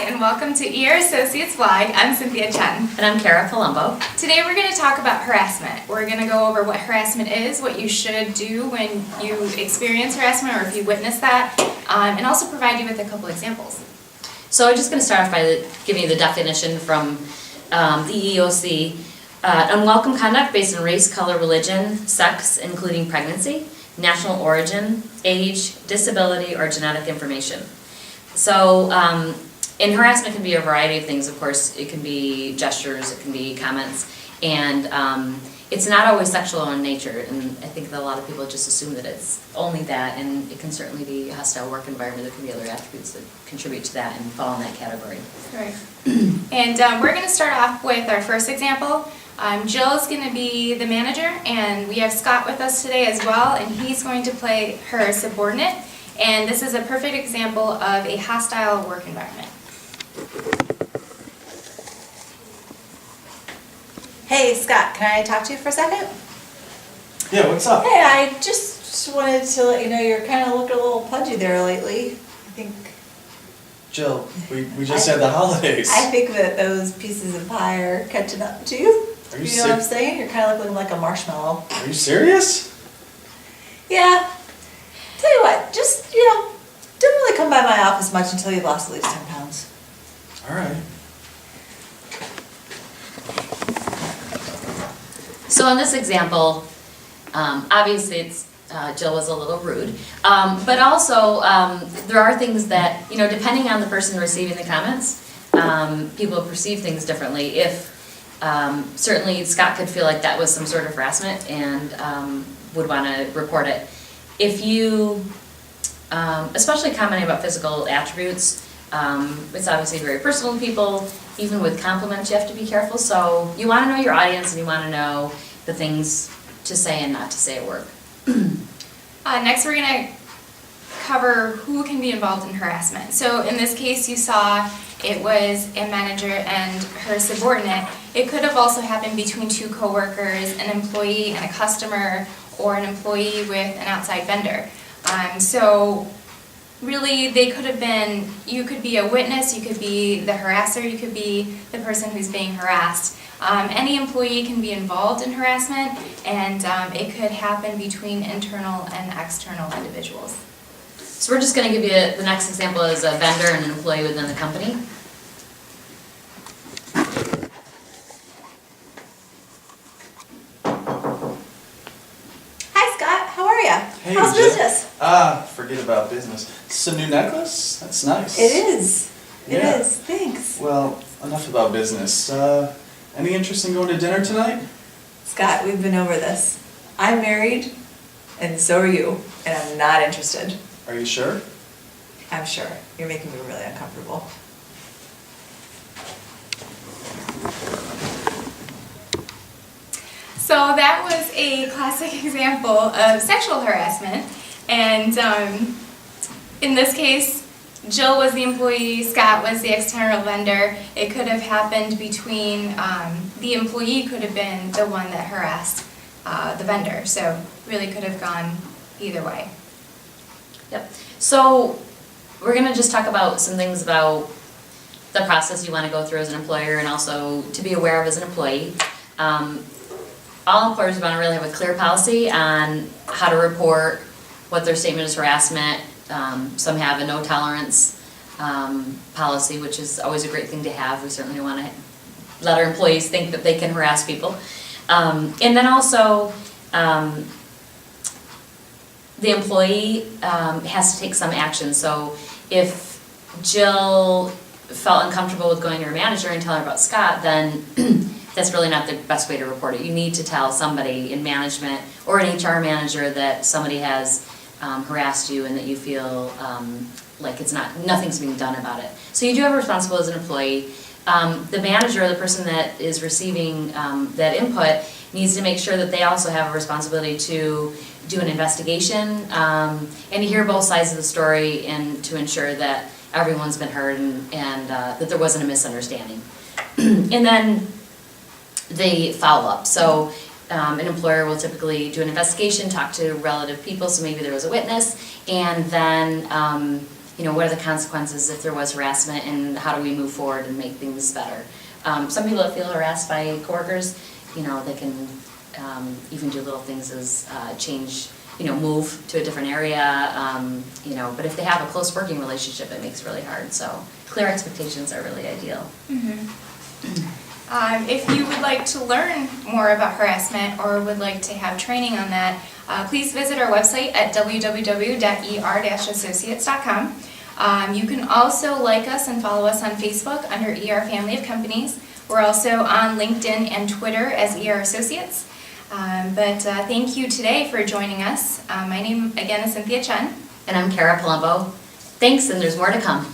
and welcome to ER Associates Wide. I'm Cynthia Chen. And I'm Kara Palumbo. Today we're going to talk about harassment. We're going to go over what harassment is, what you should do when you experience harassment or if you witness that, and also provide you with a couple examples. So I'm just going to start off by giving you the definition from the EEOC. Unwelcome conduct based on race, color, religion, sex, including pregnancy, national origin, age, disability, or genetic information. So, and harassment can be a variety of things, of course. It can be gestures, it can be comments, and it's not always sexual in nature, and I think that a lot of people just assume that it's only that, and it can certainly be a hostile work environment. There can be other attributes that contribute to that and fall in that category. Right. And we're going to start off with our first example. Jill's going to be the manager, and we have Scott with us today as well, and he's going to play her subordinate. And this is a perfect example of a hostile work environment. Hey, Scott, can I talk to you for a second? Yeah, what's up? Hey, I just wanted to let you know you're kind of looking a little pudgy there lately. I think Jill, we just had the holidays. I think that those pieces of pie are catching up to you. Are you know what I'm saying? You're kind of looking like a marshmallow. Are you serious? Yeah. Tell you what, just, don't really come by my office much until you've lost at least 10 pounds. All right. So in this example, obviously it's, Jill was a little rude, but also there are things that, depending on the person receiving the comments, people perceive things differently. If certainly Scott could feel like that was some sort of harassment and would want to report it. If you, especially commenting about physical attributes, it's obviously very personal to people. Even with compliments, you have to be careful. So you want to know your audience and you want to know the things to say and not to say at work. Next, we're going to cover who can be involved in harassment. So in this case, you saw it was a manager and her subordinate. It could have also happened between two coworkers, an employee and a customer, or an employee with an outside vendor. So really, they could have been, you could be a witness, you could be the harasser, you could be the person who's being harassed. Any employee can be involved in harassment, and it could happen between internal and external individuals. So we're just going to give you the next example as a vendor and an employee within the company. Hi, Scott. How are you? Hey, How's Jill. business? Forget about business. This is a new necklace? That's nice. It is. It Yeah. is. Thanks. Well, enough about business. Any interest in going to dinner tonight? Scott, we've been over this. I'm married, and so are you, and I'm not interested. Are you sure? I'm sure. You're making me really uncomfortable. So that was a classic example of sexual harassment, and in this case, Jill was the employee, Scott was the external vendor. It could have happened between, the employee could have been the one that harassed the vendor, so really could have gone either way. Yep. So we're going to just talk about some things about the process you want to go through as an employer and also to be aware of as an employee. All employers want to really have a clear policy on how to report, what their statement is harassment. Some have a no tolerance policy, which is always a great thing to have. We certainly want to let our employees think that they can harass people. And then also, the employee has to take some action. So if Jill felt uncomfortable with going to her manager and telling her about Scott, then that's really not the best way to report it. You need to tell somebody in management or an HR manager that somebody has harassed you and that you feel like nothing's being done about it. So you do have a responsibility as an employee. The manager, the person that is receiving that input, needs to make sure that they also have a responsibility to do an investigation and to hear both sides of the story and to ensure that everyone's been heard and that there wasn't a misunderstanding. And then the follow-up. So an employer will typically do an investigation, talk to relative people, so maybe there was a witness, and then what are the consequences if there was harassment, and how do we move forward and make things better. Some people that feel harassed by coworkers, they can even do little things as change, move to a different area, but if they have a close working relationship, it makes it really hard. So clear expectations are really ideal. If you would like to learn more about harassment or would like to have training on that, please visit our website at www.er-associates.com. You can also like us and follow us on Facebook under ER Family of Companies. We're also on LinkedIn and Twitter as ER Associates. Thank you today for joining us. My name again is Cynthia Chen. And I'm Kara Palumbo. Thanks, and there's more to come.